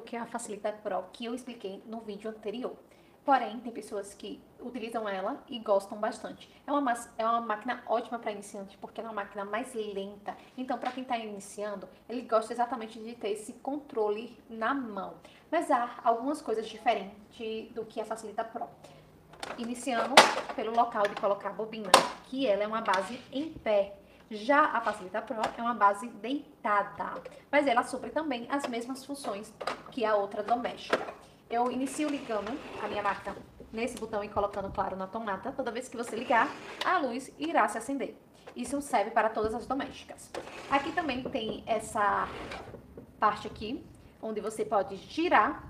que a Facilita Pro, que eu expliquei no vídeo anterior. Porém, tem pessoas que utilizam ela e gostam bastante. É uma máquina ótima para iniciante, porque ela é uma máquina mais lenta. Então, para quem está iniciando, ele gosta exatamente de ter esse controle na mão. Mas há algumas coisas diferentes do que a Facilita Pro. Iniciando pelo local de colocar a bobina, que ela é uma base em pé. Já a Facilita Pro é uma base deitada, mas ela supre também as mesmas funções que a outra doméstica. Eu inicio ligando a minha máquina nesse botão e colocando claro na tomada. Toda vez que você ligar, a luz irá se acender. Isso serve para todas as domésticas. Aqui também tem essa parte aqui, onde você pode girar.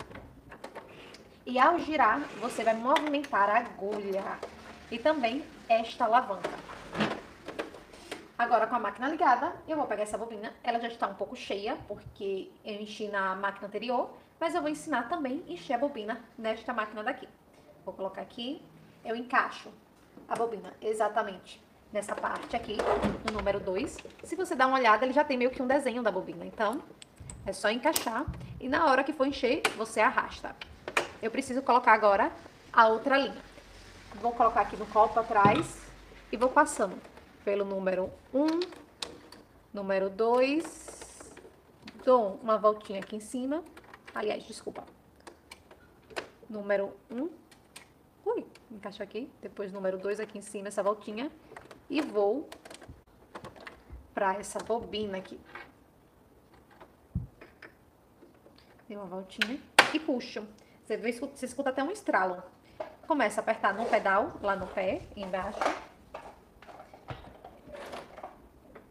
E ao girar, você vai movimentar a agulha. E também esta alavanca. Agora, com a máquina ligada, eu vou pegar essa bobina. Ela já está um pouco cheia, porque eu enchi na máquina anterior. Mas eu vou ensinar também a encher a bobina nesta máquina daqui. Vou colocar aqui. Eu encaixo a bobina exatamente nessa parte aqui, no número 2. Se você dar uma olhada, ele já tem meio que um desenho da bobina. Então, é só encaixar. E na hora que for encher, você arrasta. Eu preciso colocar agora a outra linha. Vou colocar aqui no copo atrás e vou passando pelo número 1, número 2, dou uma voltinha aqui em cima. Aliás, desculpa. Número 1. Ui, encaixa aqui. Depois número 2 aqui em cima, essa voltinha. E vou pra essa bobina aqui. Dei uma voltinha e puxo. Você escuta até um estralo. Começa a apertar no pedal, lá no pé, embaixo.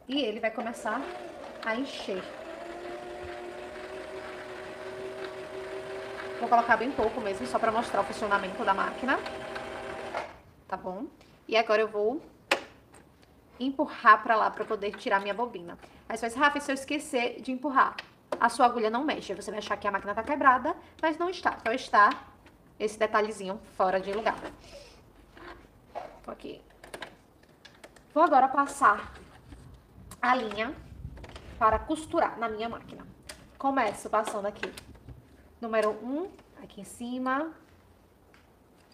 E ele vai começar a encher. Vou colocar bem pouco mesmo, só para mostrar o funcionamento da máquina. Tá bom? E agora eu vou empurrar para lá para poder tirar minha bobina. Aí você vai dizer, Rafa, se eu esquecer de empurrar, a sua agulha não mexe. Você vai achar que a máquina tá quebrada, mas não está. Só está esse detalhezinho fora de lugar. Tô aqui. Vou agora passar a linha para costurar na minha máquina. Começo passando aqui. Número 1, aqui em cima.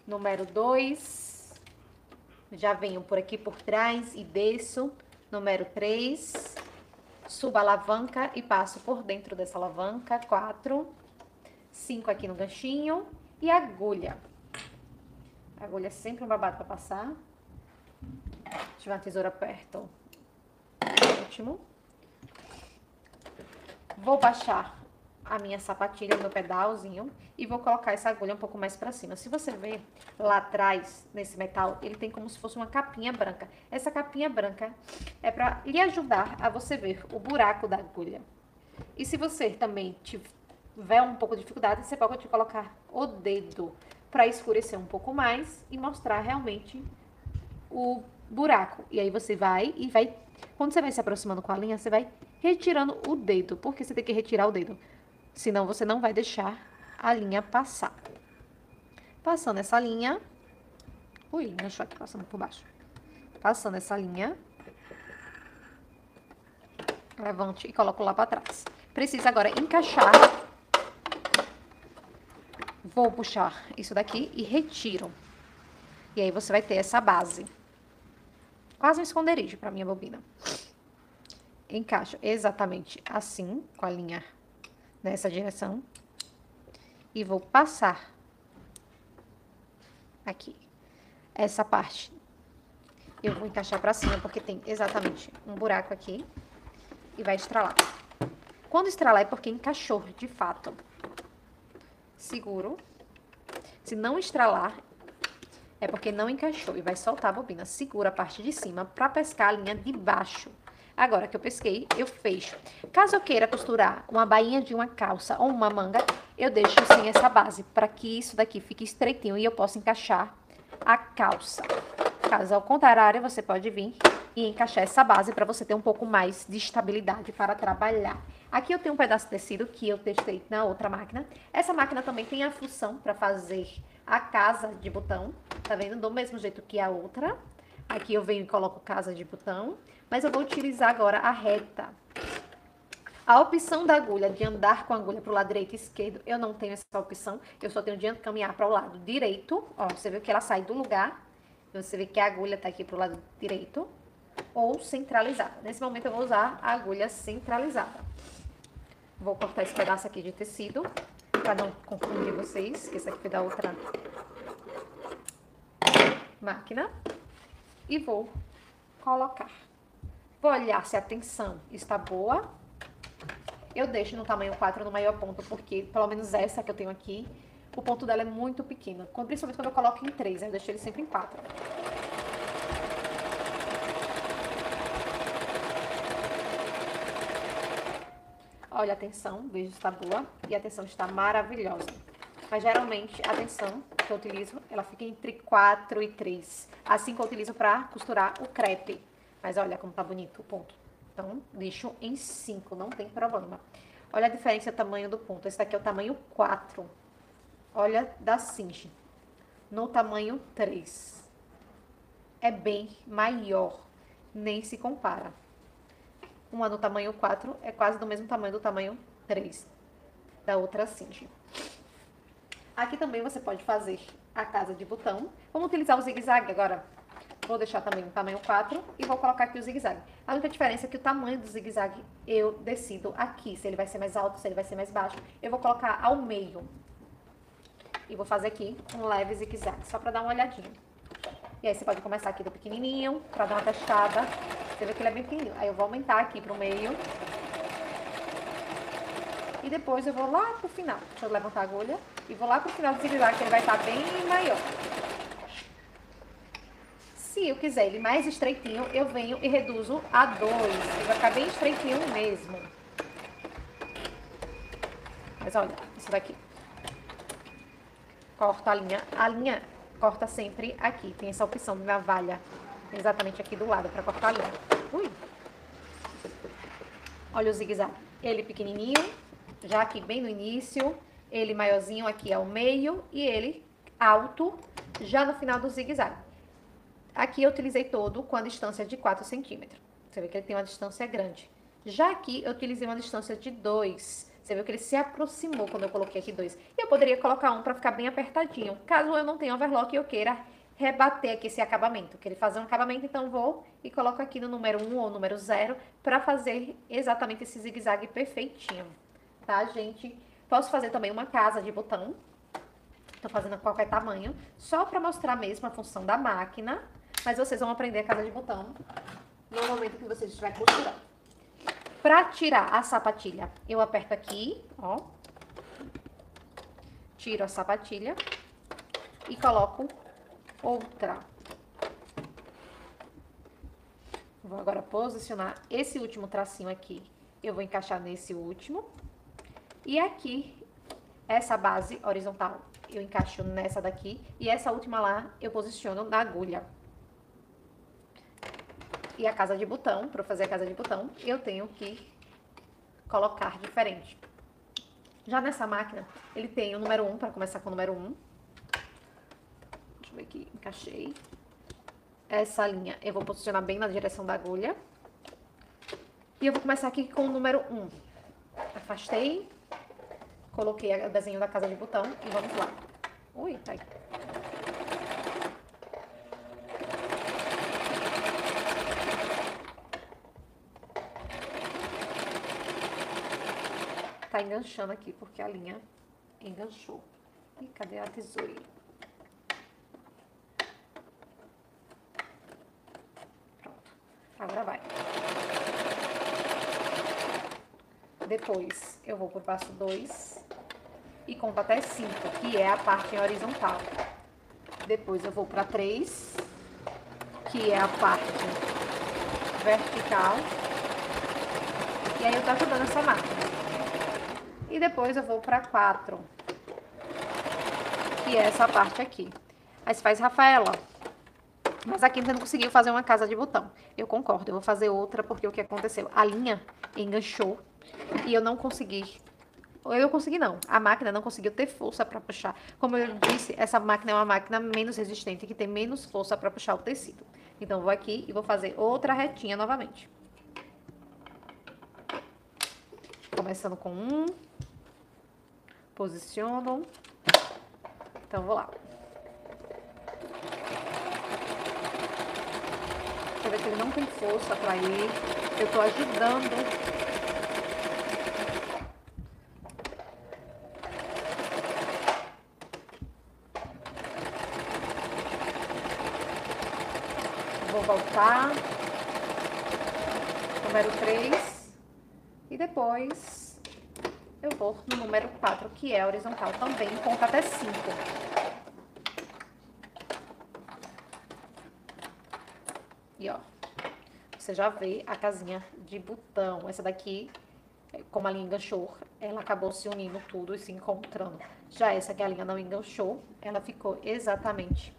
Número 2. Já venho por aqui por trás e desço. Número 3. Subo a alavanca e passo por dentro dessa alavanca. 4. 5 aqui no ganchinho. E agulha. A agulha é sempre um babado para passar. Deixa eu ver uma tesoura perto. Último. Vou baixar a minha sapatilha, o meu pedalzinho, e vou colocar essa agulha um pouco mais pra cima. Se você ver lá atrás, nesse metal, ele tem como se fosse uma capinha branca. Essa capinha branca é pra lhe ajudar a você ver o buraco da agulha. E se você também tiver um pouco de dificuldade, você pode colocar o dedo pra escurecer um pouco mais e mostrar realmente o buraco. E aí você vai, quando você vai se aproximando com a linha, você vai retirando o dedo. Porque você tem que retirar o dedo? Senão você não vai deixar a linha passar. Passando essa linha. Ui, deixa eu aqui passando por baixo. Passando essa linha. Levante e coloco lá pra trás. Precisa agora encaixar. Vou puxar isso daqui e retiro. E aí você vai ter essa base. Quase um esconderijo pra minha bobina. Encaixo exatamente assim, com a linha nessa direção. E vou passar aqui. Essa parte eu vou encaixar pra cima, porque tem exatamente um buraco aqui. E vai estralar. Quando estralar é porque encaixou, de fato. Seguro. Se não estralar, é porque não encaixou. E vai soltar a bobina. Segura a parte de cima pra pescar a linha de baixo. Agora que eu pesquei, eu fecho. Caso eu queira costurar uma bainha de uma calça ou uma manga, eu deixo assim essa base, para que isso daqui fique estreitinho e eu possa encaixar a calça. Caso ao contrário, você pode vir e encaixar essa base para você ter um pouco mais de estabilidade para trabalhar. Aqui eu tenho um pedaço de tecido que eu testei na outra máquina. Essa máquina também tem a função para fazer a casa de botão, tá vendo? Do mesmo jeito que a outra. Aqui eu venho e coloco casa de botão, mas eu vou utilizar agora a reta. A opção da agulha de andar com a agulha pro lado direito e esquerdo, eu não tenho essa opção. Eu só tenho de caminhar para o lado direito. Ó, você vê que ela sai do lugar. Você vê que a agulha tá aqui pro lado direito. Ou centralizada. Nesse momento eu vou usar a agulha centralizada. Vou cortar esse pedaço aqui de tecido, para não confundir vocês, que esse aqui foi da outra máquina. E vou colocar. Vou olhar se a tensão está boa. Eu deixo no tamanho 4 no maior ponto, porque pelo menos essa que eu tenho aqui, o ponto dela é muito pequeno. Principalmente quando eu coloco em 3, eu deixo ele sempre em 4. Olha a tensão, vejo se está boa e a tensão está maravilhosa. Mas geralmente a tensão que eu utilizo, ela fica entre 4 e 3. Assim que eu utilizo para costurar o crepe. Mas olha como tá bonito o ponto. Então, deixo em 5, não tem problema. Olha a diferença do tamanho do ponto. Esse daqui é o tamanho 4. Olha da cinge. No tamanho 3. É bem maior. Nem se compara. Uma no tamanho 4 é quase do mesmo tamanho do tamanho 3 da outra cinge. Aqui também você pode fazer a casa de botão. Vamos utilizar o zigue-zague agora. Vou deixar também no tamanho 4 e vou colocar aqui o zigue-zague. A única diferença é que o tamanho do zigue-zague eu decido aqui, se ele vai ser mais alto, se ele vai ser mais baixo. Eu vou colocar ao meio. E vou fazer aqui um leve zigue-zague, só pra dar uma olhadinha. E aí você pode começar aqui do pequenininho, pra dar uma testada. Você vê que ele é bem pequenininho. Aí eu vou aumentar aqui pro meio. E depois eu vou lá pro final. Deixa eu levantar a agulha. E vou lá pro final do zigue-zague, que ele vai estar bem maior. Se eu quiser ele mais estreitinho, eu venho e reduzo a 2. Ele vai ficar bem estreitinho mesmo. Mas olha, isso daqui. Corta a linha. A linha corta sempre aqui. Tem essa opção de navalha exatamente aqui do lado para cortar a linha. Ui! Olha o zigue-zague. Ele pequenininho, já aqui bem no início. Ele maiorzinho aqui ao meio. E ele alto já no final do zigue-zague. Aqui eu utilizei todo com a distância de 4 centímetros. Você vê que ele tem uma distância grande. Já aqui eu utilizei uma distância de 2. Você viu que ele se aproximou quando eu coloquei aqui 2. E eu poderia colocar um para ficar bem apertadinho. Caso eu não tenha overlock e eu queira rebater aqui esse acabamento. Querer fazer um acabamento, então vou e coloco aqui no número 1 ou número 0 para fazer exatamente esse zigue-zague perfeitinho. Tá, gente? Posso fazer também uma casa de botão. Tô fazendo a qualquer tamanho. Só para mostrar mesmo a função da máquina. Mas vocês vão aprender a casa de botão no momento que vocês estiverem costurando. Pra tirar a sapatilha, eu aperto aqui, ó. Tiro a sapatilha e coloco outra. Vou agora posicionar esse último tracinho aqui. Eu vou encaixar nesse último. E aqui, essa base horizontal, eu encaixo nessa daqui. E essa última lá, eu posiciono na agulha. E a casa de botão, para fazer a casa de botão, eu tenho que colocar diferente. Já nessa máquina, ele tem o número 1, para começar com o número 1. Deixa eu ver aqui, encaixei. Essa linha eu vou posicionar bem na direção da agulha. E eu vou começar aqui com o número 1. Afastei, coloquei o desenho da casa de botão e vamos lá. Ui, tá aí. Tá enganchando aqui, porque a linha enganchou. E cadê a tesourinha? Pronto. Agora vai. Depois, eu vou pro passo 2 e conto até 5, que é a parte horizontal. Depois, eu vou pra 3, que é a parte vertical. E aí, eu tô ajudando essa máquina. E depois eu vou para 4, que é essa parte aqui. Aí você faz, Rafaela, mas aqui você não conseguiu fazer uma casa de botão. Eu concordo, eu vou fazer outra, porque o que aconteceu? A linha enganchou e eu não consegui. Eu consegui não, a máquina não conseguiu ter força para puxar. Como eu disse, essa máquina é uma máquina menos resistente, que tem menos força para puxar o tecido. Então, eu vou aqui e vou fazer outra retinha novamente. começando com um. Posiciono. Então, vou lá. Você vê que ele não tem força pra ir. Eu tô ajudando. Vou voltar. Número 3. E depois eu vou no número 4, que é horizontal também, conta até 5. E ó, você já vê a casinha de botão. Essa daqui, como a linha enganchou, ela acabou se unindo tudo e se encontrando. Já essa que a linha não enganchou, ela ficou exatamente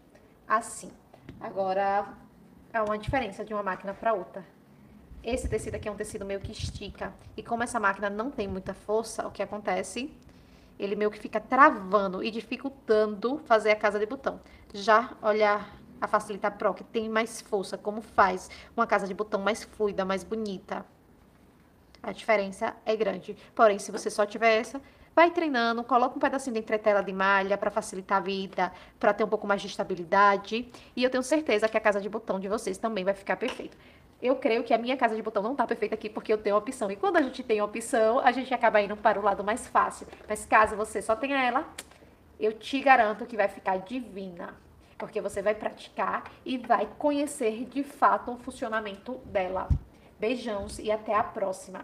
assim. Agora, há uma diferença de uma máquina para outra. Esse tecido aqui é um tecido meio que estica. E como essa máquina não tem muita força, o que acontece? Ele meio que fica travando e dificultando fazer a casa de botão. Já, olha a Facilita Pro, que tem mais força, como faz uma casa de botão mais fluida, mais bonita. A diferença é grande. Porém, se você só tiver essa, vai treinando, coloca um pedacinho de entretela de malha para facilitar a vida, para ter um pouco mais de estabilidade. E eu tenho certeza que a casa de botão de vocês também vai ficar perfeita. Eu creio que a minha casa de botão não tá perfeita aqui porque eu tenho opção. E quando a gente tem opção, a gente acaba indo para o lado mais fácil. Mas caso você só tenha ela, eu te garanto que vai ficar divina. Porque você vai praticar e vai conhecer de fato o funcionamento dela. Beijões e até a próxima.